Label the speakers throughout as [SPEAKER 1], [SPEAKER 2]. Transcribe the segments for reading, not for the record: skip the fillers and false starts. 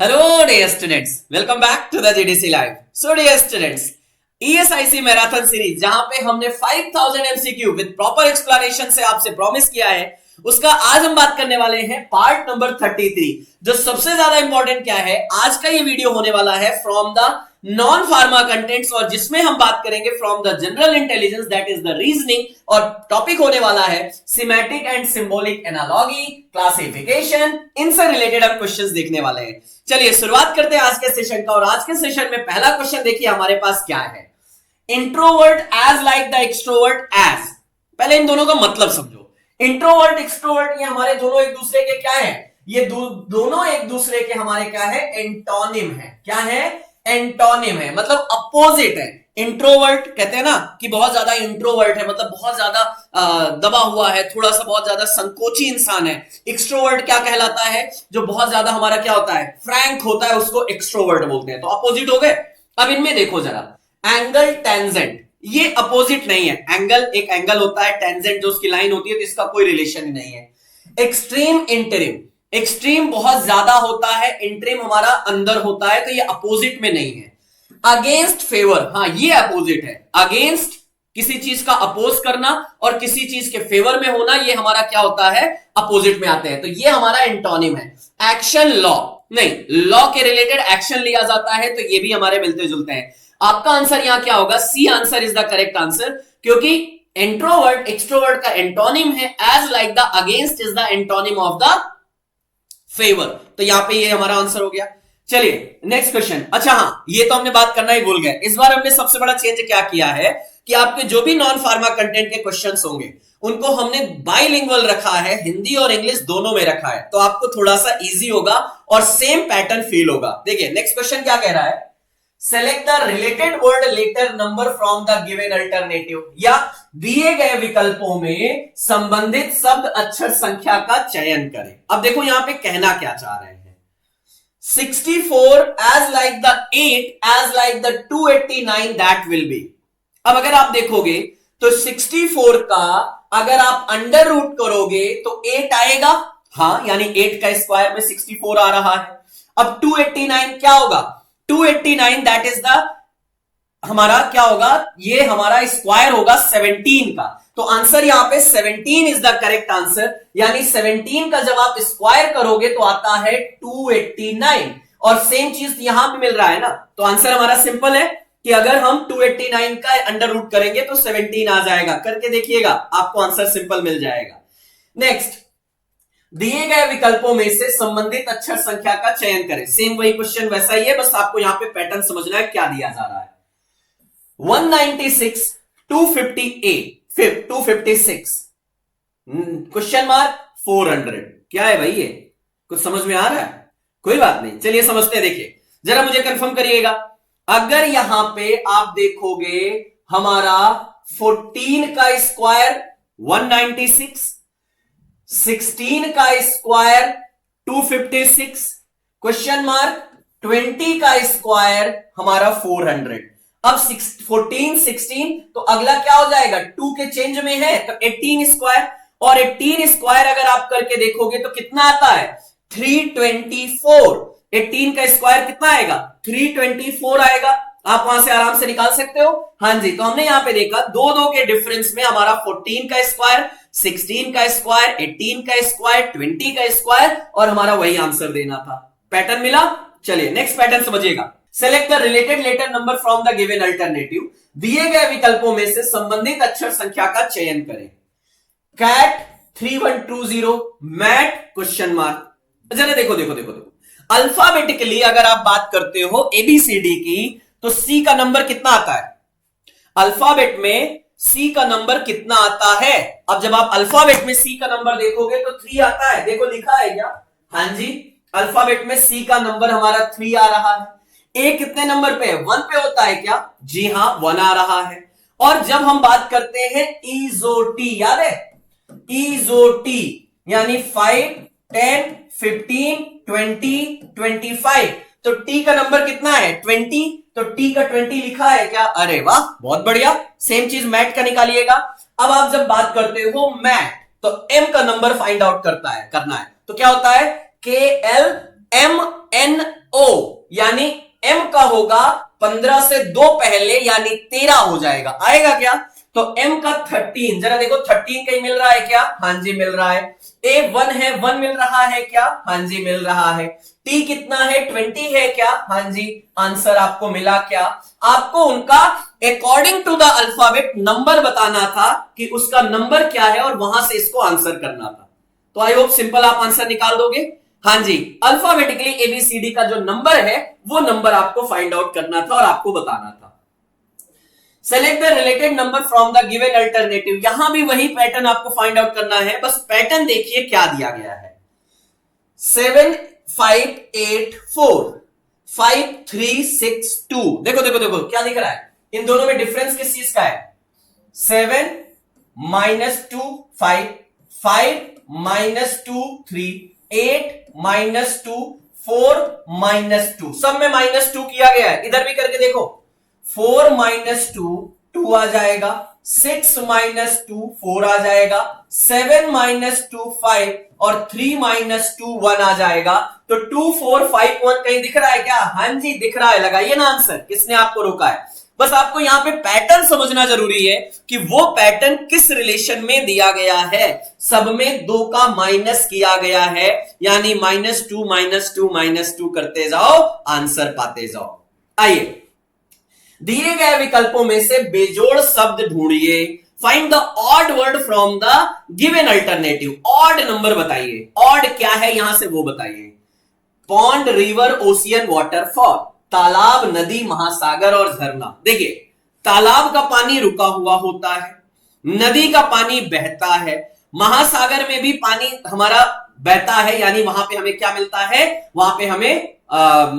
[SPEAKER 1] Hello dear students, welcome back to the GDC Live. So dear students, ESIC marathon series जहां पे हमने 5000 MCQ with proper explanation से आपसे promise किया है, उसका आज हम बात करने वाले हैं पार्ट नंबर 33। जो सबसे ज्यादा इंपॉर्टेंट क्या है, आज का ये वीडियो होने वाला है from the non pharma contents, और जिसमें हम बात करेंगे from the general intelligence, that is the reasoning, और टॉपिक होने वाला है semantic and symbolic analogy, classification, इनसे रिलेटेड हम क्वेश्चंस देखने वाले हैं। चलिए शुरुआत करते हैं आज के सेशन का, और आज के सेशन में पहला क्वेश्चन देखिए हमारे पास क्या है। Introvert as like the extrovert as. पहले इन दोनों का मतलब समझो। इंट्रोवर्ट एक्सट्रोवर्ट ये हमारे दोनों एक दूसरे के क्या है, ये दोनों एक दूसरे के हमारे क्या है, एंटोनिम है। क्या है? एंटोनिम है, मतलब अपोजिट है। इंट्रोवर्ट कहते हैं ना कि बहुत ज्यादा इंट्रोवर्ट है, मतलब बहुत ज्यादा दबा हुआ है, थोड़ा सा बहुत ज्यादा संकोची इंसान है। एक्सट्रोवर्ट क्या कहलाता है? जो बहुत ज्यादा हमारा क्या होता है, फ्रैंक होता है, उसको एक्सट्रोवर्ट बोलते हैं। तो अपोजिट हो गए। अब इनमें देखो जरा, एंगल टेंजेंट, ये अपोजिट नहीं है। एंगल एक एंगल होता है, टेंजेंट जो उसकी लाइन होती है, तो इसका कोई रिलेशन ही नहीं है। एक्सट्रीम इंटरिम, एक्सट्रीम बहुत ज्यादा होता है, इंटरिम हमारा अंदर होता है, तो ये अपोजिट में नहीं है। अगेंस्ट फेवर, हाँ ये अपोजिट है। अगेंस्ट किसी चीज का अपोज करना और किसी चीज के फेवर में होना, ये हमारा क्या होता है, अपोजिट में आते हैं। तो ये हमारा एंटोनिम है। एक्शन लॉ, नहीं लॉ के रिलेटेड एक्शन लिया जाता है, तो ये भी हमारे मिलते जुलते हैं। आपका आंसर यहां क्या होगा? C answer is the correct answer, क्योंकि इंट्रोवर्ट एक्सट्रोवर्ट का एंटोनिम है। As like the against is the antonym of the favour. तो यहां पे ये हमारा आंसर हो गया। चलिए नेक्स्ट क्वेश्चन। अच्छा हाँ, ये तो हमने बात करना ही भूल गए। इस बार हमने सबसे बड़ा चेंज क्या किया है कि आपके जो भी नॉन फार्मा कंटेंट के क्वेश्चंस होंगे उनको हमने बाइलिंगुअल रखा है, हिंदी और इंग्लिश दोनों में रखा है, तो आपको थोड़ा सा इजी होगा और सेम पैटर्न फील होगा। देखिए नेक्स्ट क्वेश्चन क्या कह रहा है, select the related word letter number from the given alternative, या दिए गए विकल्पों में संबंधित शब्द अक्षर संख्या का चयन करें। अब देखो यहां पे कहना क्या चाह रहे हैं, 64 as like the 8 as like the 289 that will be। अब अगर आप देखोगे तो 64 का अगर आप अंडर रूट करोगे तो 8 आएगा, हाँ यानी 8 का स्क्वायर में 64 आ रहा है। अब 289 क्या होगा? 289 दैट इज द हमारा क्या होगा, ये हमारा स्क्वायर होगा 17 का। तो आंसर यहां पे 17 इज द करेक्ट आंसर, यानी 17 का जब आप स्क्वायर करोगे तो आता है 289, और सेम चीज यहां भी मिल रहा है ना। तो आंसर हमारा सिंपल है कि अगर हम 289 का अंडर रूट करेंगे तो 17 आ जाएगा। करके देखिएगा, आपको आंसर सिंपल मिल जाएगा। नेक्स्ट, दिए गए विकल्पों में से संबंधित अक्षर संख्या का चयन करें। सेम वही क्वेश्चन वैसा ही है, बस आपको यहां पे पैटर्न समझना है क्या दिया जा रहा है। 196 258 256 क्वेश्चन मार्क 400, क्या है भाई? ये कुछ समझ में आ रहा है? कोई बात नहीं, चलिए समझते हैं। देखिए जरा मुझे कंफर्म करिएगा, अगर यहां पे आप देखोगे हमारा 14 का स्क्वायर 196, 16 का स्क्वायर 256, क्वेश्चन मार्क 20 का स्क्वायर हमारा 400। अब 14 16 तो अगला क्या हो जाएगा, 2 के चेंज में है तो 18 स्क्वायर, और 18 स्क्वायर अगर आप करके देखोगे तो कितना आता है, 324। 18 का स्क्वायर कितना आएगा, 324 आएगा। आप वहां से आराम से निकाल सकते हो। हाँ जी, तो हमने यहां पे देखा दो दो के डिफरेंस में हमारा 14 का स्क्वायर, 16 का स्क्वायर, 18 का स्क्वायर, 20 का स्क्वायर, और हमारा वही आंसर देना था। पैटर्न मिला। चलिए नेक्स्ट पैटर्न समझिएगा। Select the related letter number from the given alternative, दिए गए विकल्पों में से संबंधित अक्षर संख्या का चयन करें। Cat 3120, mat question mark. जरा देखो देखो देखो देखो, अल्फाबेटिकली अगर आप बात करते हो एबीसीडी की, तो सी का नंबर कितना आता है? अल्फाबेट में सी का नंबर कितना आता है? अब जब आप अल्फाबेट में सी का नंबर देखोगे तो 3 आता है। देखो लिखा है क्या? हाँ जी, अल्फाबेट में सी का नंबर हमारा 3 आ रहा है। ए कितने नंबर पे है? 1 पे होता है क्या? जी हां, 1 आ रहा है। और जब हम बात करते हैं ईजोटी, याद है ईजोटी, यानी 5 10 15 20 25, तो टी का नंबर कितना है? 20, तो टी का 20 लिखा है क्या? अरे वाह, बहुत बढ़िया। सेम चीज मैट का निकालिएगा। अब आप जब बात करते हो मैट, तो एम का नंबर फाइंड आउट करना है। तो क्या होता है? KLMNO, यानी m का होगा 15 से 2 पहले यानी 13 हो जाएगा। आएगा क्या? तो m का 13, जरा देखो 13 कहीं मिल रहा है क्या? हां जी मिल रहा है। a 1 है, 1 मिल रहा है क्या? हां जी मिल रहा है। t कितना है? 20 है क्या? हां जी। आंसर आपको मिला क्या? आपको उनका according to the alphabet number बताना था कि उसका नंबर क्या है और वहां से इसको आंसर करना था। तो आई होप सिंपल आप आंसर निकाल दोगे। हां जी, अल्फाबेटिकली एबीसीडी का जो नंबर है वो नंबर आपको फाइंड आउट करना था और आपको बताना था। Select the related number from the given alternative, यहां भी वही पैटर्न आपको फाइंड आउट करना है। बस पैटर्न देखिए क्या दिया गया है। 7 5 8 4 5 3 6 2। देखो देखो देखो क्या दिख रहा है, इन दोनों में डिफरेंस किस चीज का है? 7 -2 5 5 -2 3 8 -2 4 -2, सब में -2 किया गया है। इधर भी करके देखो, 4 -2 2 आ जाएगा, 6 -2 4 आ जाएगा, 7 -2 5 और 3 -2 1 आ जाएगा। तो 2 4 5 1 कहीं दिख रहा है क्या? हां जी दिख रहा है। लगाइए ना आंसर, किसने आपको रोका है? बस आपको यहां पे पैटर्न समझना जरूरी है कि वो पैटर्न किस रिलेशन में दिया गया है। सब में 2 का माइनस किया गया है, यानी -2 -2 -2 करते जाओ, आंसर पाते जाओ। आइए, दिए गए विकल्पों में से बेजोड़ शब्द ढूंढिए। Find the odd word from the given alternative. Odd number बताइए। ऑड क्या है यहां से वो बताइए। पॉन्ड, रिवर, ओशियन, वाटरफॉल, तालाब, नदी, महासागर और झरना। देखिए, तालाब का पानी रुका हुआ होता है, नदी का पानी बहता है, महासागर में भी पानी हमारा बहता है, यानी वहां पे हमें क्या मिलता है? वहां पे हमें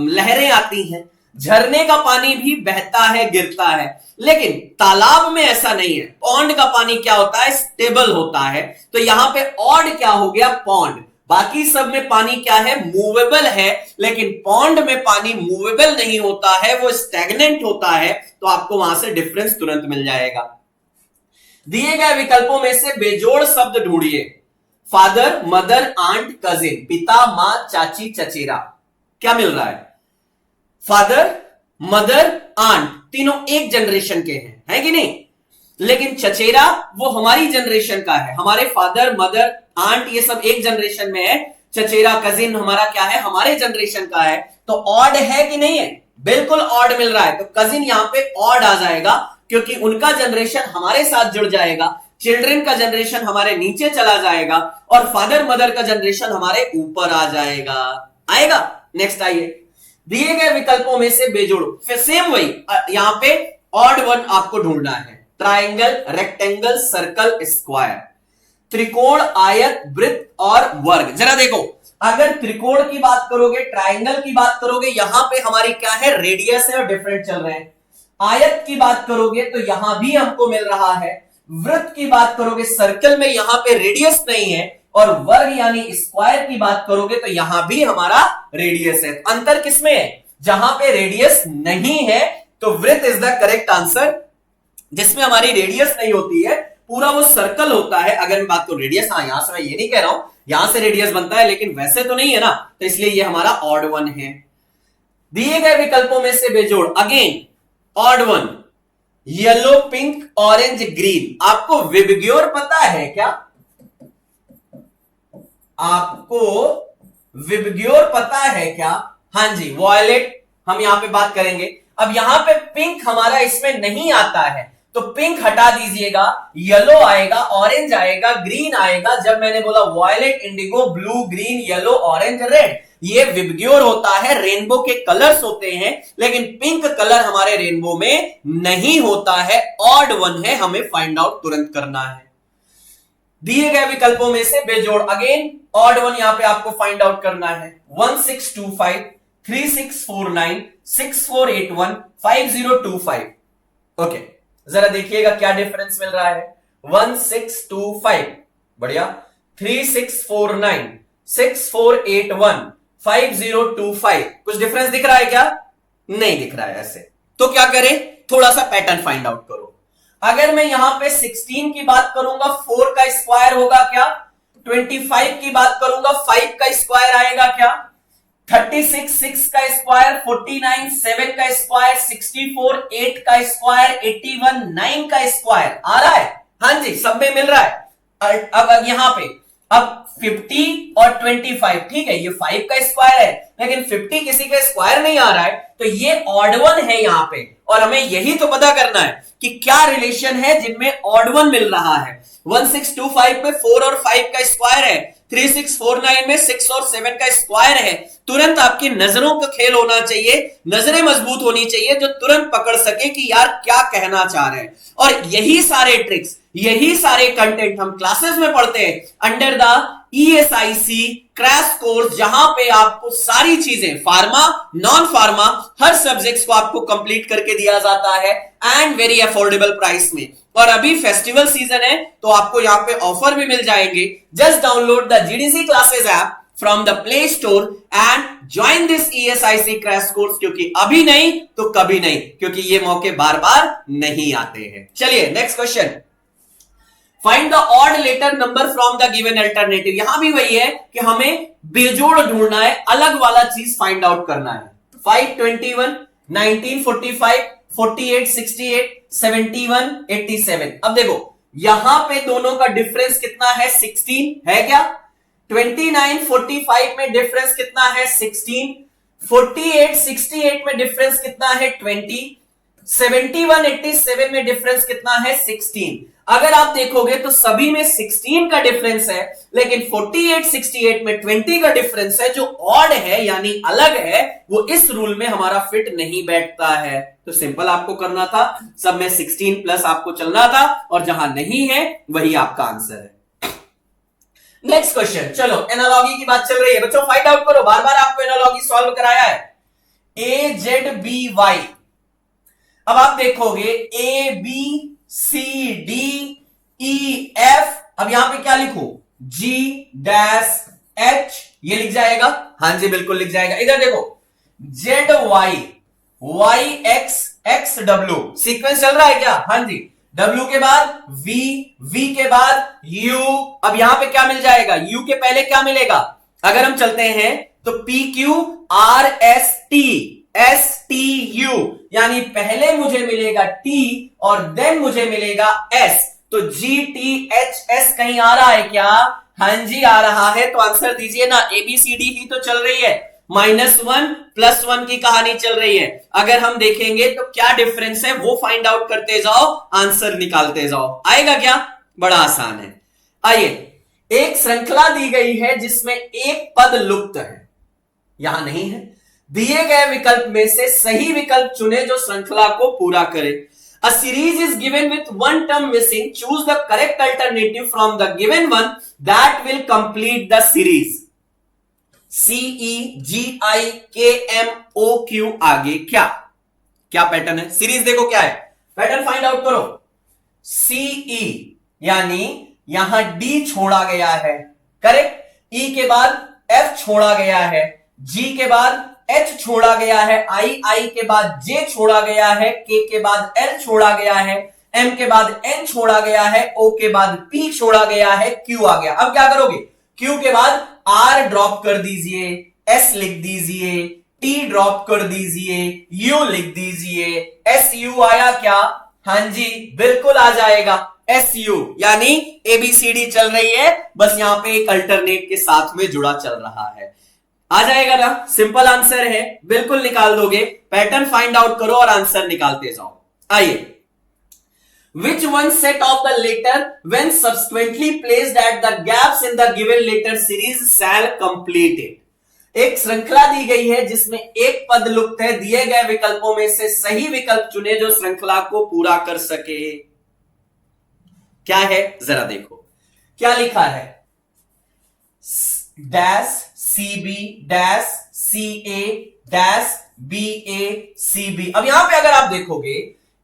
[SPEAKER 1] लहरें आती हैं। झरने का पानी भी बहता है, गिरता है। लेकिन तालाब में ऐसा नहीं है। पॉन्ड का पानी क्या होता है? स्टेबल होता है। तो यहां पे ऑड क्या हो गया? पॉन्ड। बाकी सब में पानी क्या है? मूवेबल है। लेकिन पॉन्ड में पानी मूवेबल नहीं होता है, वो स्टैग्नेंट होता है। तो आपको वहां से डिफरेंस तुरंत मिल जाएगा। दिए गए विकल्पों में से बेजोड़ शब्द ढूंढिए। फादर, मदर, आंट, कजिन, पिता, मां, चाची, चचेरा। क्या मिल रहा है? फादर, मदर, आंट, तीनों एक जनरेशन के हैं, है कि नहीं? लेकिन चचेरा वो हमारी जनरेशन का है। हमारे फादर, मदर, आंट ये सब एक जनरेशन में है। चचेरा, कजिन हमारा क्या है? हमारे जनरेशन का है। तो ऑड है कि नहीं है? बिल्कुल ऑड मिल रहा है। तो कजिन यहां पे ऑड आ जाएगा, क्योंकि उनका जनरेशन हमारे साथ जुड़ जाएगा। चिल्ड्रन का जनरेशन हमारे नीचे चला जाएगा और फादर मदर का जनरेशन हमारे ऊपर आ जाएगा। आएगा? नेक्स्ट आइए, दिए गए विकल्पों में से बेजोड़। फिर सेम वही, यहां पे ऑड वन आपको ढूंढना है। ट्राइंगल, रेक्टेंगल, सर्कल, स्क्वायर, त्रिकोण, आयत, वृत्त और वर्ग। जरा देखो, अगर त्रिकोण की बात करोगे, ट्राइंगल की बात करोगे, यहां पे हमारी क्या है? रेडियस है और डिफरेंट चल रहे हैं। आयत की बात करोगे तो यहां भी हमको मिल रहा है। वृत्त की बात करोगे, सर्कल में यहां पे रेडियस नहीं है। और वर्ग यानी स्क्वायर की बात करोगे तो यहां भी हमारा रेडियस है। अंतर किसमें है? जहां पे रेडियस नहीं है तो वृत्त इज द करेक्ट आंसर। जिसमें हमारी रेडियस नहीं होती है, पूरा वो सर्कल होता है। अगर मैं बात करूं रेडियस, हाँ यहां से मैं ये नहीं कह रहा हूं यहां से रेडियस बनता है, लेकिन वैसे तो नहीं है ना, तो इसलिए ये हमारा ऑड वन है। दिए गए विकल्पों में से बेजोड़, again odd one, yellow, pink, orange, green. आपको विबग्योर पता है क्या? आपको विबग्योर पता है क्या? हां जी, वॉयलेट हम यहां पे बात करेंगे। अब यहां पे पिंक हमारा इसमें नहीं आता है, तो पिंक हटा दीजिएगा। येलो आएगा, ऑरेंज आएगा, ग्रीन आएगा। जब मैंने बोला violet, indigo, blue, green, yellow, orange, red, ये विबग्योर होता है, रेनबो के कलर्स होते हैं। लेकिन पिंक कलर हमारे रेनबो में नहीं होता है, ऑड वन है, हमें फाइंड आउट तुरंत करना है। दिए गए विकल्पों में से बेजोड़, अगेन ऑड वन यहां पे आपको फाइंड आउट करना है। 1625, 3649, 6481, 5025। ओके, जरा देखिएगा क्या डिफरेंस मिल रहा है। 1625, बढ़िया। 3649, 6481, 5025, कुछ डिफरेंस दिख रहा है क्या? नहीं दिख रहा है। ऐसे तो क्या करें? थोड़ा सा पैटर्न फाइंड आउट करो। अगर मैं यहां पे 16 की बात करूंगा, 4 का स्क्वायर होगा क्या? 25 की बात करूंगा, 5 का स्क्वायर आएगा क्या? 36 6 का स्क्वायर, 49 7 का स्क्वायर, 64 8 का स्क्वायर, 81 9 का स्क्वायर आ रहा है। हाँ जी, सब में मिल रहा है। अब यहां पे अब 50 और 25, ठीक है, ये 5 का स्क्वायर है, लेकिन 50 किसी का स्क्वायर नहीं आ रहा है, तो ये ऑड वन है यहां पे। और हमें यही तो पता करना है कि क्या रिलेशन है जिनमें ऑड वन मिल रहा है। 1625 में 4 और 5 का स्क्वायर है, 3649 में 6 और 7 का स्क्वायर है। तुरंत आपकी नजरों का खेल होना चाहिए, नजरें मजबूत होनी चाहिए जो तुरंत पकड़ सके कि यार क्या कहना चाह रहे हैं। और यही सारे ट्रिक्स, यही सारे कंटेंट हम क्लासेस में पढ़ते हैं under the ESIC crash course, जहां पे आपको सारी चीजें फार्मा नॉन फार्मा हर सब्जेक्ट्स को आपको कंप्लीट करके दिया जाता है एंड वेरी अफोर्डेबल प्राइस में। और अभी फेस्टिवल सीजन है तो आपको यहां पे ऑफर भी मिल जाएंगे। Just download the GDC classes app from the play store and join this ESIC crash course, क्योंकि अभी नहीं तो कभी नहीं, क्योंकि ये मौके बार बार नहीं आते हैं। चलिए next question, find the odd letter number from the given alternative. यहां भी वही है कि हमें बेजोड़ ढूंढना है, अलग वाला चीज फाइंड आउट करना है। 5 21 19 45 48 68 71 87। अब देखो यहां पे दोनों का डिफरेंस कितना है, 16 है क्या। 29 45 में डिफरेंस कितना है, 16। 48 68 में डिफरेंस कितना है, 20। 71 87 में डिफरेंस कितना है, 16। अगर आप देखोगे तो सभी में 16 का डिफरेंस है, लेकिन 48 68 में 20 का डिफरेंस है जो ऑड है यानी अलग है, वो इस रूल में हमारा फिट नहीं बैठता है। तो सिंपल आपको करना था, सब में 16 प्लस आपको चलना था, और जहां नहीं है वही आपका आंसर है। नेक्स्ट क्वेश्चन, चलो एनालॉजी की बात चल रही है बच्चों, फाइंड आउट करो, बार बार आपको एनालॉजी सॉल्व कराया है। AZBY, अब आप देखोगे ABCDEF, अब यहां पे क्या लिखो, G-H, ये लिख जाएगा, हां जी बिल्कुल लिख जाएगा। इधर देखो ZY YXXW, सीक्वेंस चल रहा है क्या, हां जी। W के बाद V, V के बाद U, अब यहां पे क्या मिल जाएगा, U के पहले क्या मिलेगा, अगर हम चलते हैं तो PQRST STU, यानी पहले मुझे मिलेगा T और देन मुझे मिलेगा S, तो GTHS कहीं आ रहा है क्या, हां जी आ रहा है। तो आंसर दीजिए ना, ABCD ही तो चल रही है, -1 +1 की कहानी चल रही है। अगर हम देखेंगे तो क्या डिफरेंस है वो फाइंड आउट करते जाओ, आंसर निकालते जाओ, आएगा क्या, बड़ा आसान है। आइए, एक श्रृंखला दी गई है जिसमें एक पद लुप्त है, यहां नहीं है, दिए गए विकल्प में से सही विकल्प चुने जो श्रृंखला को पूरा करे। A series is given with one term missing. Choose the correct alternative from the given one that will complete the series. CEGIKMOQ, आगे क्या क्या पैटर्न है, सीरीज देखो क्या है, पैटर्न फाइंड आउट करो। CE यानी यहां D छोड़ा गया है, करेक्ट। E के बाद F छोड़ा गया है, G के बाद H छोड़ा गया है, I के बाद J छोड़ा गया है, K के बाद L छोड़ा गया है, M के बाद N छोड़ा गया है, O के बाद P छोड़ा गया है, Q आ गया। अब क्या करोगे, Q के बाद R ड्रॉप कर दीजिए, S लिख दीजिए, T ड्रॉप कर दीजिए, U लिख दीजिए, SU आया क्या, हां जी बिल्कुल आ जाएगा SU, यानी ABCD चल रही है, बस यहां पे एक अल्टरनेट के साथ में जुड़ा चल रहा है, आ जाएगा ना, सिंपल आंसर है, बिल्कुल निकाल दोगे। पैटर्न फाइंड आउट करो और आंसर निकालते जाओ। आइए, which one set of the letter when subsequently placed at the gaps in the given letter series shall complete it. एक श्रृंखला दी गई है जिसमें एक पद लुप्त है, दिए गए विकल्पों में से सही विकल्प चुने जो श्रृंखला को पूरा कर सके। क्या है जरा देखो, क्या लिखा है, dash CB dash CA dash BA CB। अब यहां पे अगर आप देखोगे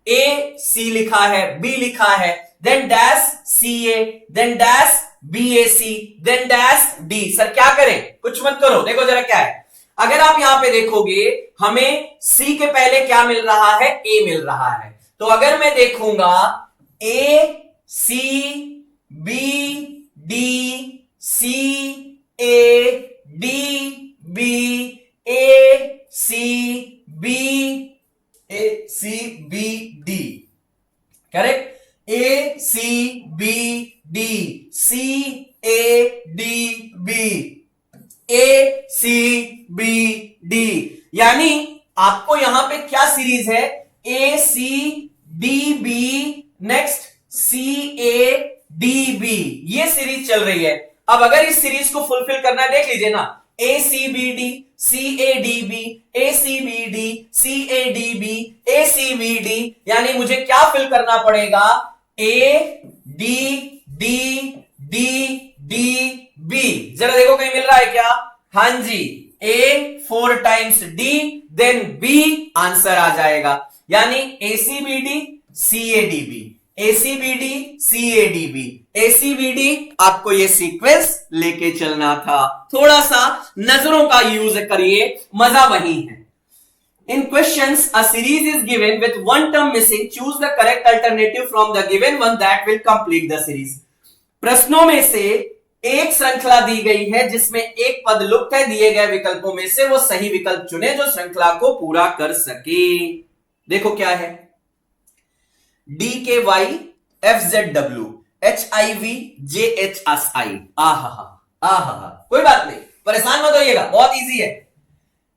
[SPEAKER 1] AC लिखा है, B लिखा है, then dash CA, then dash BAC, then dash D। Sir क्या करें, कुछ मत करो, देखो जरा क्या है। अगर आप यहां पे देखोगे हमें C के पहले क्या मिल रहा है, A मिल रहा है, तो अगर मैं देखूंगा A C B D C A D B A C B D, correct, A C B D, C A D B, A C B D, यानी आपको यहां पे क्या सीरीज है, A C D B, next C A D B, ये series चल रही है। अब अगर इस सीरीज को फुलफिल करना है, देख लीजिए ना, A C B D, C A D B, A C B D, C A D B, A C B D, यानी मुझे क्या फिल करना पड़ेगा, A D D D D B. जरा देखो कहीं मिल रहा है क्या, हां जी, A 4 times D then B, answer आ जाएगा, यानी एसीबीडी सीएडीबी, एसीबीडी सीएडीबी, एसीबीडी, आपको ये सीक्वेंस लेके चलना था। थोड़ा सा नजरों का यूज करिए, मजा वही है। In questions, a series is given with one term missing. Choose the correct alternative from the given one that will complete the series. प्रश्नों में से एक श्रृंखला दी गई है जिसमें एक पद लुप्त है, दिए गए विकल्पों में से वो सही विकल्प चुने जो श्रृंखला को पूरा कर सके। देखो क्या है, D K Y F Z W H I V J H S I, कोई बात नहीं, परेशान मत होइएगा, बहुत इजी है।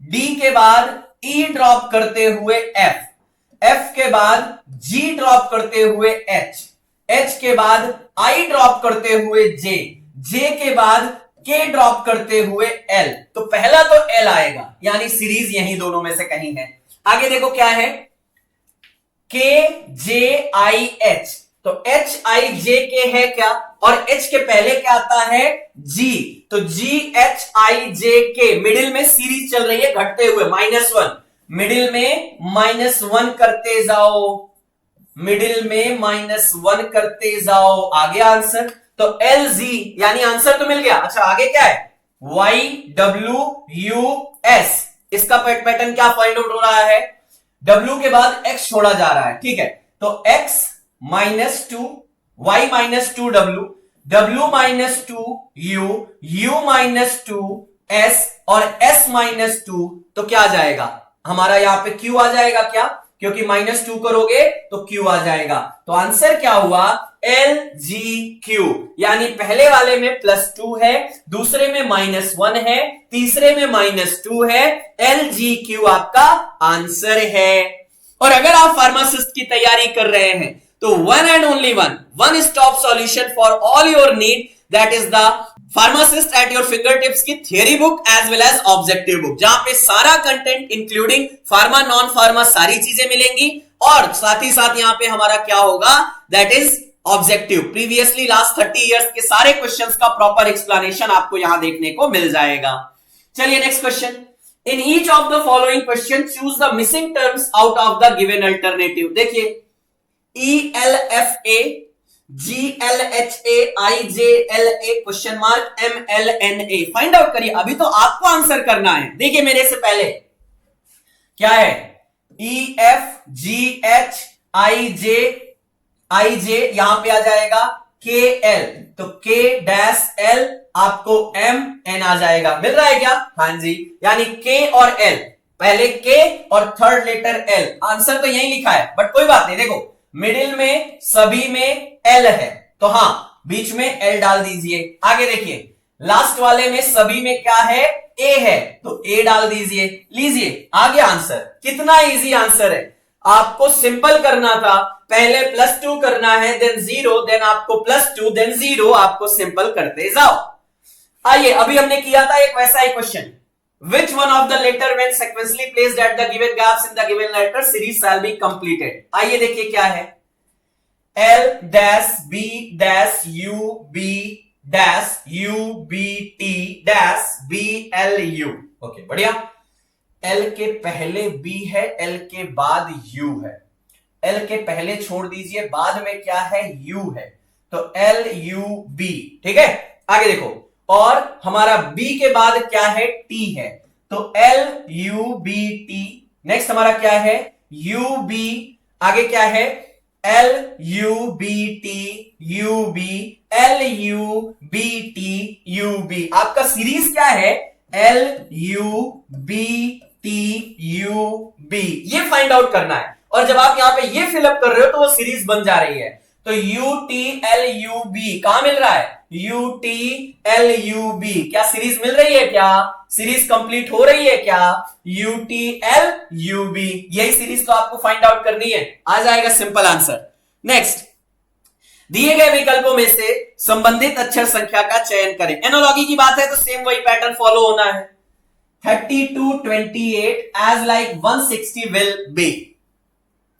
[SPEAKER 1] डी के बाद ई ड्रॉप करते हुए एफ, एफ के बाद जी ड्रॉप करते हुए एच, एच के बाद आई ड्रॉप करते हुए जे, जे के बाद के ड्रॉप करते हुए एल, तो पहला तो एल आएगा, यानी सीरीज यही दोनों में से कहीं है। आगे देखो क्या है, के जे आई एच, तो एच आई जे के है क्या, और एच के पहले क्या आता है, जी, तो जी एच आई जे के, मिडिल में सीरीज चल रही है घटते हुए, -1, मिडिल में -1 करते जाओ, मिडिल में -1 करते जाओ, आगे आंसर, तो एल जी, यानी आंसर तो मिल गया। अच्छा आगे क्या है, वाई डब्ल्यू यू एस, इसका पैटर्न क्या फाइंड आउट हो रहा है, W के बाद X छोड़ा जा रहा है, ठीक है, तो X -2, Y -2 W, W -2 U, U -2 S और S -2, तो क्या आ जाएगा हमारा, यहां पे Q आ जाएगा क्या, क्योंकि -2 करोगे तो Q आ जाएगा, तो आंसर क्या हुआ, LGQ, यानी पहले वाले में +2 है, दूसरे में -1 है, तीसरे में -2 है, LGQ आपका आंसर है। और अगर आप फार्मासिस्ट की तैयारी कर रहे हैं तो one and only one stop solution for all your need, that is the pharmacist at your fingertips की theory book as well as objective book, जहां पे सारा content including pharma non pharma सारी चीजें मिलेंगी, और साथ ही साथ यहां पे हमारा क्या होगा, that is objective, previously last 30 years के सारे क्वेश्चंस का प्रॉपर एक्सप्लेनेशन आपको यहां देखने को मिल जाएगा। चलिए next question, in each of the following question choose the missing terms out of the given alternative. देखिए ELFA, GLHA, IJLA, question mark MLNA, find out करिए, अभी तो आपको आंसर करना है। देखिए मेरे से पहले क्या है, EFGH IJ, यहां पे आ जाएगा KL, तो K-L आपको MN आ जाएगा, मिल रहा है क्या, हां जी, यानी K और L, पहले K और थर्ड लेटर L, आंसर तो यही लिखा है, बट कोई बात नहीं, देखो मिडिल में सभी में L है, तो हां बीच में L डाल दीजिए। आगे देखिए लास्ट वाले में सभी में क्या है, A है, तो A डाल दीजिए, लीजिए आगे आंसर, कितना इजी आंसर है, आपको सिंपल करना था, पहले +2 करना है, देन 0, देन आपको +2, देन 0, आपको सिंपल करते जाओ। आइए अभी हमने किया था एक वैसा ही question, which one of the letter when sequentially placed at the given gaps in the given letter series shall be completed। आइए देखिए क्या है, L dash B dash U B dash U B T dash B L U, okay बढ़िया, L के पहले B है, L के बाद U है, L के पहले छोड़ दीजिए, बाद में क्या है, U है, तो L U B, ठीक है। आगे देखो, और हमारा B के बाद क्या है, T है, तो L U B T, next हमारा क्या है, U B, आगे क्या है, L U B T U B, L U B T U B, आपका सीरीज क्या है, LUBTUB, ये फाइंड आउट करना है। और जब आप यहां पे ये फिलअप कर रहे हो तो वो सीरीज बन जा रही है। तो UTLUB कहां मिल रहा है? UTLUB, क्या सीरीज मिल रही है? क्या सीरीज कंप्लीट हो रही है? क्या UTLUB, यही सीरीज तो आपको फाइंड आउट करनी है। आ जाएगा सिंपल आंसर। नेक्स्ट, दिए गए विकल्पों में से संबंधित अक्षर संख्या का चयन करें। एनालॉजी की बात है तो सेम वही पैटर्न फॉलो होना है। 32 28 एज लाइक 160 विल बी,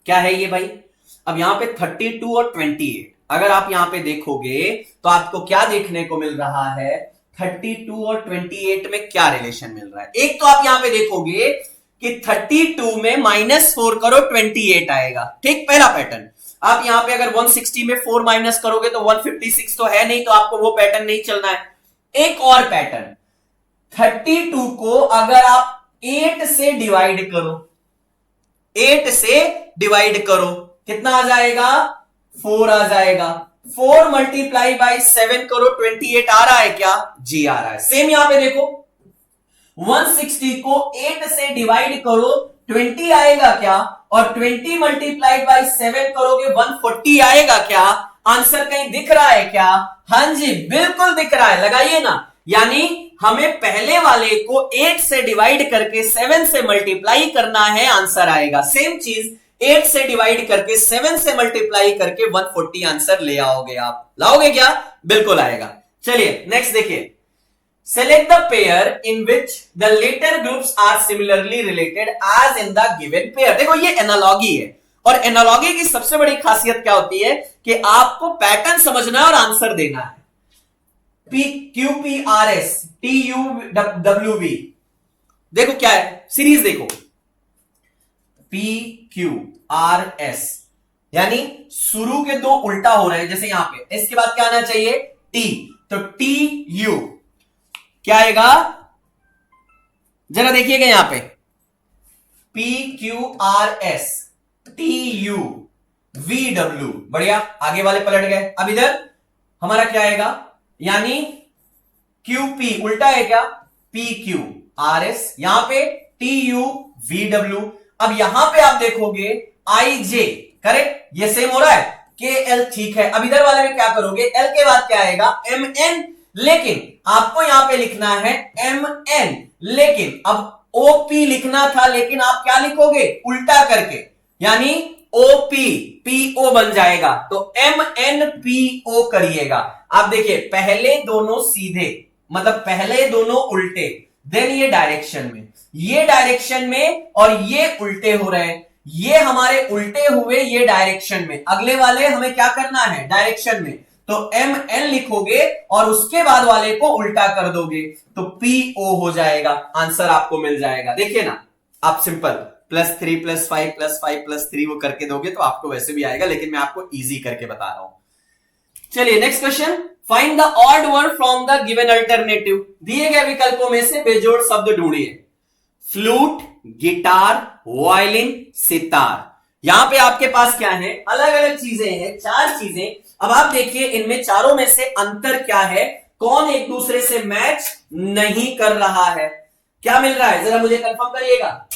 [SPEAKER 1] क्या है ये भाई? अब यहां पे 32 और 28, अगर आप यहां पे देखोगे तो आपको क्या देखने को मिल रहा है? 32 और 28 में क्या रिलेशन मिल रहा है? एक तो आप यहां पे देखोगे कि 32 में -4 करो 28 आएगा, ठीक, पहला पैटर्न। आप यहां पे अगर 160 में 4 माइनस करोगे तो 156 तो है नहीं, तो आपको वो पैटर्न नहीं चलना है। एक और पैटर्न, 32 को अगर आप 8 से डिवाइड करो, 8 से डिवाइड करो, कितना आ जाएगा? 4 आ जाएगा। 4 मल्टीप्लाई बाई 7 करो, 28 आ रहा है क्या? जी आ रहा है। सेम यहां पे देखो, 160 को 8 से डिवाइड करो, 20 आएगा क्या? और 20 मल्टीप्लाइड बाई 7 करोगे 140 आएगा क्या? आंसर कहीं दिख रहा है क्या? हां जी, बिल्कुल दिख रहा है, लगाइए ना। यानी हमें पहले वाले को 8 से डिवाइड करके 7 से मल्टीप्लाई करना है, आंसर आएगा। सेम चीज 8 से डिवाइड करके 7 से मल्टीप्लाई करके 140 आंसर ले आओगे। आप लाओगे क्या? बिल्कुल आएगा। चलिए नेक्स्ट देखिए, select the pair in which the later groups are similarly related as in the given pair। देखो ये एनालॉगी है, और एनालॉगी की सबसे बड़ी खासियत क्या होती है कि आपको पैटर्न समझना है और आंसर देना है। PQPRS TUWV, देखो क्या है, सीरीज देखो, PQRS यानी शुरू के दो उल्टा हो रहे हैं। जैसे यहां पे इसके बाद क्या आना चाहिए? T, तो TU क्या आएगा? जरा देखिएगा यहां पे, PQRS TUVW, बढ़िया, आगे वाले पलट गए। अब इधर हमारा क्या आएगा? यानी QP उल्टा है क्या? PQRS, यहां पे TUVW। अब यहां पे आप देखोगे IJ, करेक्ट, ये सेम हो रहा है। KL ठीक है। अब इधर वाले में क्या करोगे? L के बाद क्या आएगा? MN, लेकिन आपको यहां पे लिखना है MN, लेकिन अब OP लिखना था, लेकिन आप क्या लिखोगे? उल्टा करके, यानी OP PO बन जाएगा, तो MNPO करिएगा। आप देखिए, पहले दोनों सीधे, मतलब पहले दोनों उल्टे, देन ये डायरेक्शन में, ये डायरेक्शन में, और ये उल्टे हो रहे हैं। ये हमारे उल्टे हुए ये डायरेक्शन में, अगले वाले हमें क्या करना है? डायरेक्शन में, तो MN लिखोगे और उसके बाद वाले को उल्टा कर दोगे तो PO हो जाएगा, आंसर आपको मिल जाएगा। देखिए ना, आप सिंपल +3 +5 +5 +3 वो करके दोगे तो आपको वैसे भी आएगा, लेकिन मैं आपको इजी करके बता रहा हूं। चलिए next question, find the odd word from the given alternative. दिए गए विकल्पों में से बेजोड़ शब्द ढूंढिए। Flute, guitar, violin, sitar. यहां पे आपके पास क्या है? अलग अलग चीजें हैं, 4 चीजें। अब आप देखिए इनमें चारों में से अंतर क्या है, कौन एक दूसरे से मैच नहीं कर रहा है, क्या मिल रहा है, जरा मुझे कंफर्म करिएगा।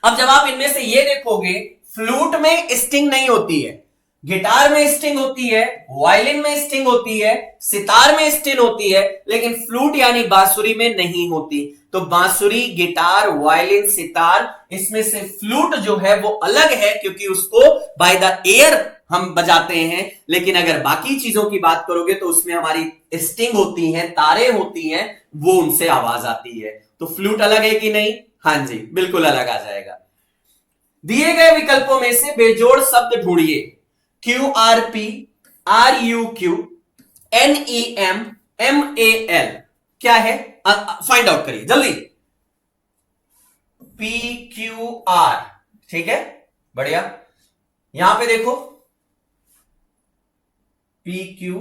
[SPEAKER 1] अब जब आप इनमें से ये देखोगे, फ्लूट में स्ट्रिंग नहीं होती है, गिटार में स्ट्रिंग होती है, वायलिन में स्ट्रिंग होती है, सितार में स्ट्रिंग होती है, लेकिन फ्लूट यानी बांसुरी में नहीं होती। तो बांसुरी, गिटार, वायलिन, सितार, इसमें से फ्लूट जो है वो अलग है, क्योंकि उसको बाय द एयर हम बजाते हैं। लेकिन अगर बाकी चीजों की बात करोगे तो उसमें हमारी स्ट्रिंग होती हैं, तारे होती हैं, वो उनसे आवाज आती है। तो फ्लूट अलग है कि नहीं? हां जी, बिल्कुल अलग आ जाएगा। दिए गए विकल्पों में से बेजोड़ शब्द ढूंढिए। QRP, RUQ, NEM, MAL, क्या है? फाइंड आउट करिए जल्दी। PQR, ठीक है, बढ़िया। यहां पे देखो, PQ,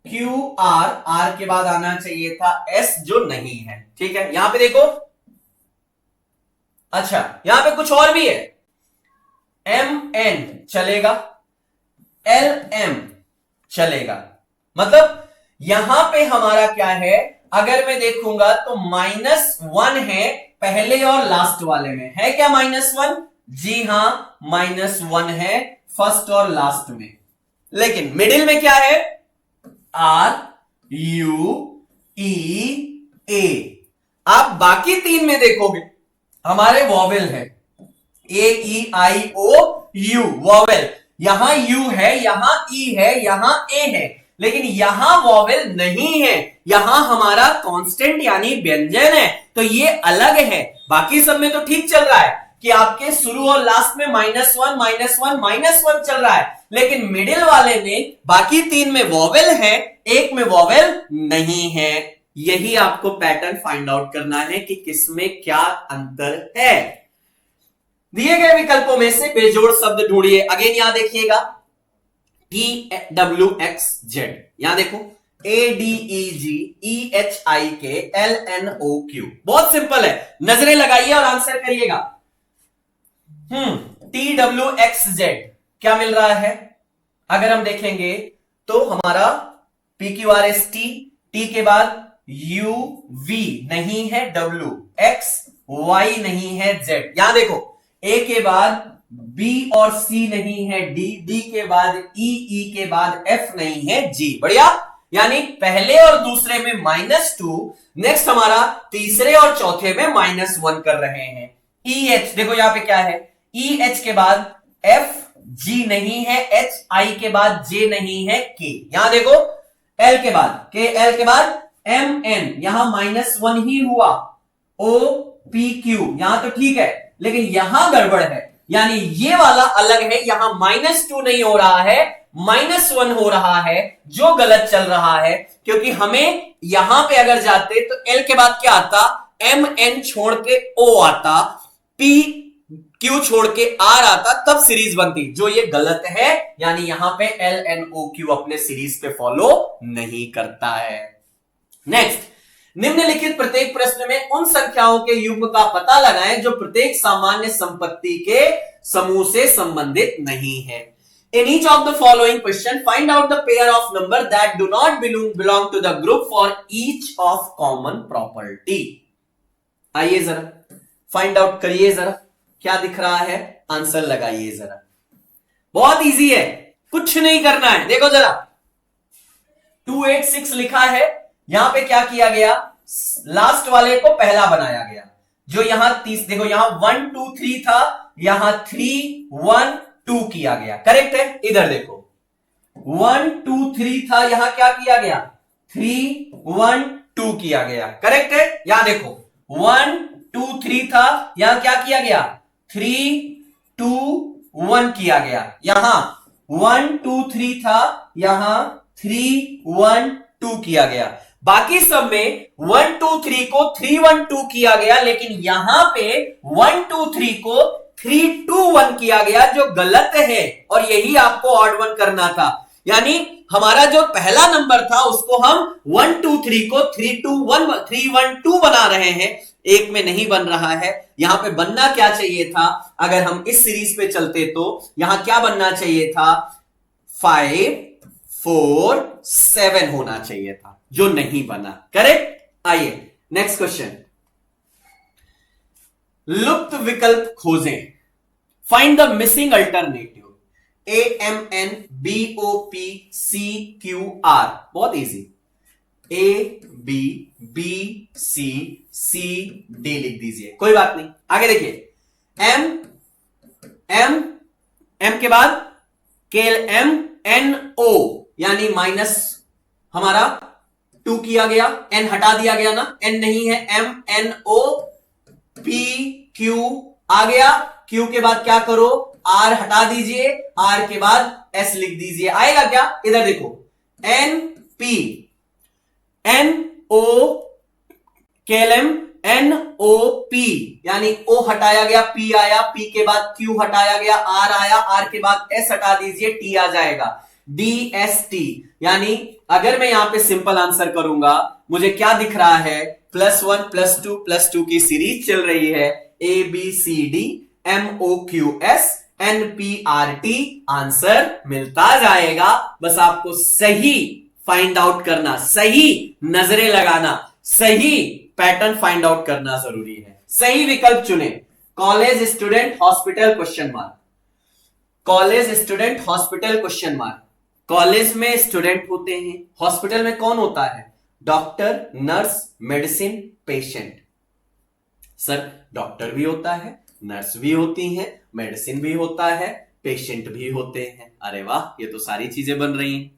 [SPEAKER 1] QR, R के बाद आना चाहिए था S, जो नहीं है, ठीक है। यहां पे देखो, अच्छा यहां पे कुछ और भी है, MN चलेगा, LM चलेगा। मतलब यहां पे हमारा क्या है, अगर मैं देखूंगा तो -1 है पहले और लास्ट वाले में। है क्या -1? जी हां, -1 है फर्स्ट और लास्ट में। लेकिन मिडिल में क्या है? R U E A। आप बाकी 3 में देखोगे हमारे वॉवेल है, A E I O U vowel. यहां U है, यहां E है, यहां A है, लेकिन यहां वॉवेल नहीं है, यहां हमारा कांस्टेंट यानी व्यंजन है, तो ये अलग है। बाकी सब में तो ठीक चल रहा है कि आपके शुरू और लास्ट में -1 -1 -1 चल रहा है, लेकिन मिडिल वाले में बाकी 3 में वॉवेल है, एक में वॉवेल नहीं है। यही आपको पैटर्न फाइंड आउट करना है कि किसमें क्या अंतर है। दिए गए विकल्पों में से बेजोड़ शब्द ढूंढिए। अगेन यहां देखिएगा TWXZ, यहां देखो ADEGEHIKLNOQ। बहुत सिंपल है, नजरें लगाइए और आंसर करिएगा। TWXZ क्या मिल रहा है? अगर हम देखेंगे तो हमारा PQRST, T के बाद UV नहीं है, W, X Y नहीं है, Z। यहां देखो A के बाद B और C नहीं है, D, D के बाद E, E के बाद F नहीं है, G। बढ़िया, यानी पहले और दूसरे में -2, नेक्स्ट हमारा तीसरे और चौथे में -1 कर रहे हैं। EH देखो यहां पे क्या है, EH के बाद F, G नहीं है, H, I के बाद J नहीं है, K। यहां देखो L के बाद K, L के बाद MN, यहां -1 ही हुआ। O, P, Q यहां तो ठीक है, लेकिन यहां गड़बड़ है, यानी ये वाला अलग है, यहां -2 नहीं हो रहा है, -1 हो रहा है, जो गलत चल रहा है। क्योंकि हमें यहां पे अगर जाते तो L के बाद क्या आता, MN छोड़ के O आता, P Q छोड़ के R आता, तब सीरीज बनती, जो ये गलत है, यानी यहां पे LNOQ अपने सीरीज पे फॉलो नहीं करता है। नेक्स्ट, निम्नलिखित प्रत्येक प्रश्न में उन संख्याओं के युग्म का पता लगाएं जो प्रत्येक सामान्य संपत्ति के समूह से संबंधित नहीं है। In each of the following question, find out the pair of number that do not belong to the group for each of common property। आइए जरा फाइंड आउट करिए, जरा क्या दिख रहा है, आंसर लगाइए जरा। बहुत इजी है, कुछ नहीं करना है। देखो जरा 286 लिखा है, यहां पे क्या किया गया, लास्ट वाले को पहला बनाया गया। जो यहां 30 देखो, यहां 1 2 3 था, यहां 3 1 2 किया गया, करेक्ट है। इधर देखो 1 2 3 था, यहां क्या किया गया, 3 1 2 किया गया, करेक्ट है। यहां देखो 1 2 3 था, यहां क्या किया गया, 3 2 1 किया गया। यहां 1 2 3 था, यहां 3 1 2 किया गया। बाकी सब में 1 2 3 को 3 1 2 किया गया, लेकिन यहां पे 1 2 3 को 3 2 1 किया गया, जो गलत है, और यही आपको ऑड वन करना था। यानी हमारा जो पहला नंबर था उसको हम 1 2 3 को 3 2 1 3 1 2 बना रहे हैं, एक में नहीं बन रहा है। यहां पे बनना क्या चाहिए था, अगर हम इस सीरीज पे चलते तो यहां क्या बनना चाहिए था, 5 4 7 होना चाहिए था, जो नहीं बना, करेक्ट। आइए नेक्स्ट क्वेश्चन, लुप्त विकल्प खोजें। Find the missing alternative. AMNBOPCQR, बहुत इजी। ABBCCD लिख दीजिए, कोई बात नहीं। आगे देखिए M के बाद KLMNO, यानी माइनस हमारा 2 किया गया, N हटा दिया गया ना, N नहीं है, MNO PQ आ गया, Q के बाद क्या करो, R हटा दीजिए, R के बाद S लिख दीजिए, आएगा क्या, इधर देखो NP NO KLM NOP, यानी O हटाया गया, P आया, P के बाद Q हटाया गया, R आया, R के बाद S हटा दीजिए, T आ जाएगा, DST। यानी अगर मैं यहां पे सिंपल आंसर करूंगा, मुझे क्या दिख रहा है, +1 +2 की सीरीज चल रही है, ABCD MOQS NPRT, आंसर मिलता जाएगा। बस आपको सही फाइंड आउट करना, सही नजरें लगाना, सही पैटर्न फाइंड आउट करना जरूरी है। सही विकल्प चुने। College student hospital question mark, college student hospital question mark. College में स्टूडेंट होते हैं, हॉस्पिटल में कौन होता है? Doctor, nurse, medicine, patient. Sir doctor भी होता है, नर्स भी होती हैं, मेडिसिन भी होता है, पेशेंट भी होते हैं। अरे वाह, ये तो सारी चीजें बन रही हैं।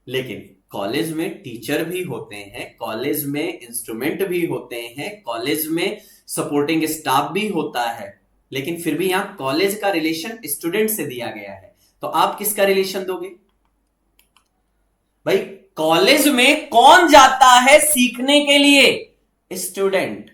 [SPEAKER 1] लेकिन कॉलेज में टीचर भी होते हैं, कॉलेज में इंस्ट्रूमेंट भी होते हैं, कॉलेज में सपोर्टिंग स्टाफ भी होता है, लेकिन फिर भी यहां कॉलेज का रिलेशन स्टूडेंट से दिया गया है, तो आप किसका रिलेशन दोगे? भाई कॉलेज में कौन जाता है सीखने के लिए? स्टूडेंट,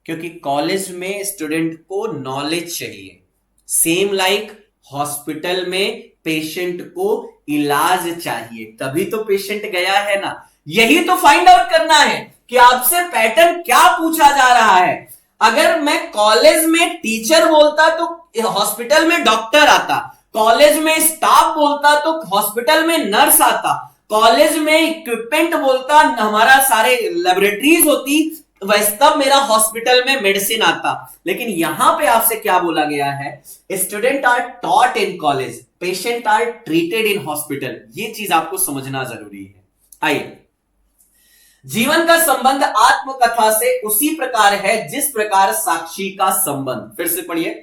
[SPEAKER 1] क्योंकि कॉलेज में स्टूडेंट को नॉलेज चाहिए। सेम लाइक हॉस्पिटल में पेशेंट को इलाज चाहिए, तभी तो पेशेंट गया है ना। यही तो फाइंड आउट करना है कि आपसे पैटर्न क्या पूछा जा रहा है। अगर मैं कॉलेज में टीचर बोलता तो हॉस्पिटल में डॉक्टर आता, कॉलेज में स्टाफ बोलता तो हॉस्पिटल में नर्स आता, कॉलेज में इक्विपमेंट बोलता हमारा सारे लेबोरेटरीज होती, वैसे तब मेरा हॉस्पिटल में मेडिसिन आता। लेकिन यहां पे आपसे क्या बोला गया है? Student are taught in college, patient are treated in hospital. ये चीज आपको समझना जरूरी है। आइए, जीवन का संबंध आत्मकथा से उसी प्रकार है जिस प्रकार साक्षी का संबंध। फिर से पढ़िए।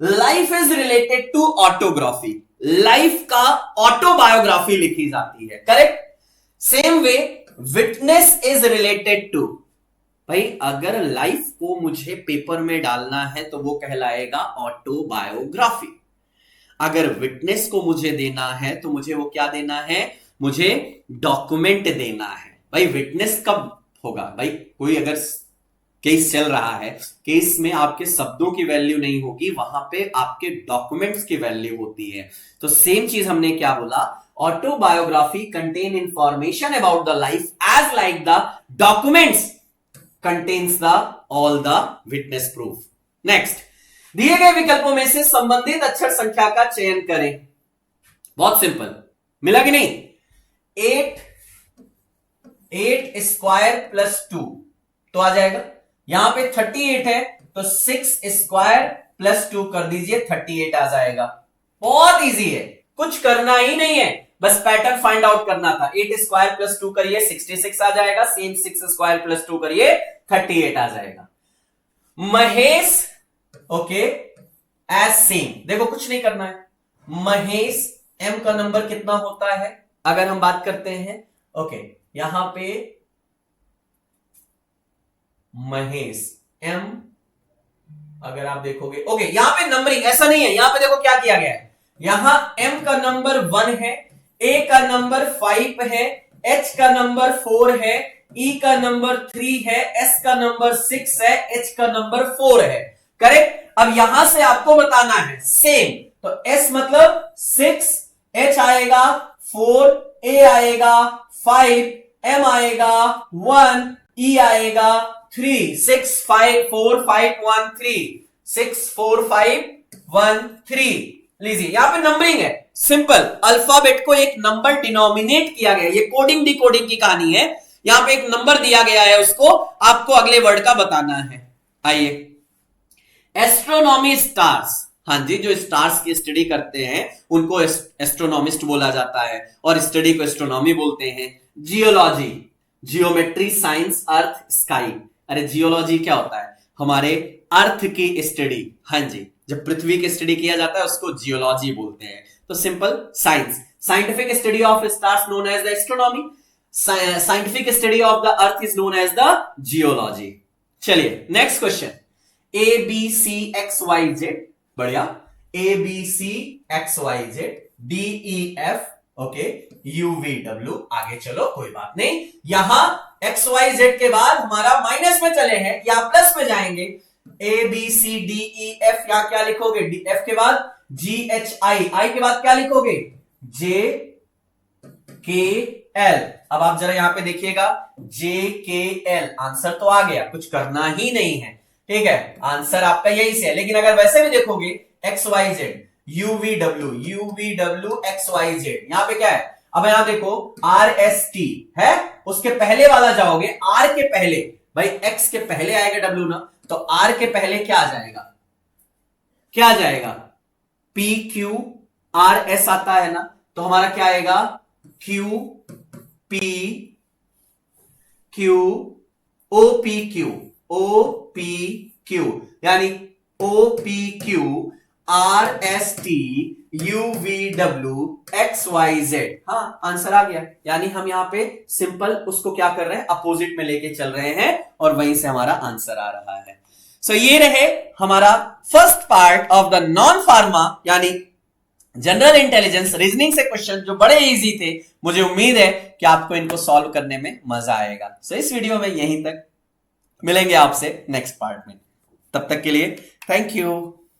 [SPEAKER 1] Life is related to autography, life का ऑटोबायोग्राफी लिखी जाती है, correct. Same way witness is related to, भाई अगर लाइफ को मुझे पेपर में डालना है तो वो कहलाएगा ऑटोबायोग्राफी। अगर विटनेस को मुझे देना है तो मुझे वो क्या देना है? मुझे डॉक्यूमेंट देना है। भाई विटनेस कब होगा? भाई कोई अगर केस चल रहा है, केस में आपके शब्दों की वैल्यू नहीं होगी, वहां पे आपके डॉक्यूमेंट्स की वैल्यू होती है। तो सेम चीज हमने क्या बोला? Autobiography contain information about the life as like the documents contains the all the witness proof. Next, दिए गए विकल्पों में से संबंधित अक्षर संख्या का चयन करें। बहुत सिंपल, मिला कि नहीं? 8 स्क्वायर प्लस 2 तो आ जाएगा। यहां पे 38 है तो 6 स्क्वायर प्लस 2 कर दीजिए, 38 आ जाएगा। बहुत इजी है, कुछ करना ही नहीं है, बस पैटर्न फाइंड आउट करना था। 8 स्क्वायर प्लस 2 करिए 66 आ जाएगा, सेम 6 स्क्वायर प्लस 2 करिए 38 आ जाएगा। महेश ओके एज सेम, देखो कुछ नहीं करना है। महेश एम का नंबर कितना होता है अगर हम बात करते हैं? ओके यहां पे महेश एम, अगर आप देखोगे ओके यहां पे नंबरिंग ऐसा नहीं है। यहां पे देखो क्या किया गया है, यहां एम का नंबर 1 है, ए का नंबर 5 है, एच का नंबर 4 है, ई का नंबर 3 है, एस का नंबर 6 है, एच का नंबर 4 है, करेक्ट। अब यहां से आपको बताना है सेम, तो एस मतलब 6, एच आएगा 4, ए आएगा 5, एम आएगा 1, ई आएगा 3, 6 5 4 5 1 3, 6 4 5 1 3। लीजिए यहां पे नंबरिंग है, सिंपल। अल्फाबेट को एक नंबर डिनोमिनेट किया गया, ये कोडिंग डिकोडिंग की कहानी है। यहां पे एक नंबर दिया गया है, उसको आपको अगले वर्ड का बताना है। आइए, एस्ट्रोनॉमी स्टार्स, हाँ जी, जो स्टार्स की स्टडी करते हैं उनको एस्ट्रोनॉमिस्ट बोला जाता है, और स्टडी को एस्ट्रोनॉमी बोलते हैं। जियोलॉजी, जियोमेट्री, साइंस, अर्थ, स्काई। अरे जियोलॉजी क्या होता है? हमारे अर्थ की स्टडी। हाँ जी, जब पृथ्वी की स्टडी किया जाता है उसको जियोलॉजी बोलते हैं। तो simple science, scientific study of stars known as the astronomy, scientific study of the earth is known as the geology. चलिए next question. A B C X Y Z, बढ़िया। A B C X Y Z, D E F, okay, U V W. आगे चलो कोई बात नहीं, यहां x Y Z के बाद हमारा माइनस में चले हैं या प्लस में जाएंगे। A B C D E F, या क्या लिखोगे? डी एफ के बाद जी एच आई, आई के बाद क्या लिखोगे? जे के एल। अब आप जरा यहां पे देखिएगा, जे के एल, आंसर तो आ गया, कुछ करना ही नहीं है, ठीक है, आंसर आपका यही से है। लेकिन अगर वैसे भी देखोगे X Y Z, U V W X Y Z, यहां पे क्या है? अब यहां देखो RST है, उसके पहले वाला जाओगे, R के पहले, भाई X के पहले आएगा W ना, तो R के पहले क्या आ जाएगा, क्या आ जाएगा, PQRS आता है ना, तो हमारा क्या आएगा, OPQ, यानी OPQ RST UVW XYZ। हाँ, आंसर आ गया। यानी हम यहां पे सिंपल उसको क्या कर रहे हैं, अपोजिट में लेके चल रहे हैं और वहीं से हमारा आंसर आ रहा है। सो ये रहे हमारा first part of the non pharma यानी जनरल इंटेलिजेंस रीजनिंग से क्वेश्चन जो बड़े इजी थे। मुझे उम्मीद है कि आपको इनको सॉल्व करने में मजा आएगा। सो इस वीडियो में यहीं तक, मिलेंगे आपसे नेक्स्ट पार्ट में। तब तक के लिए थैंक यू।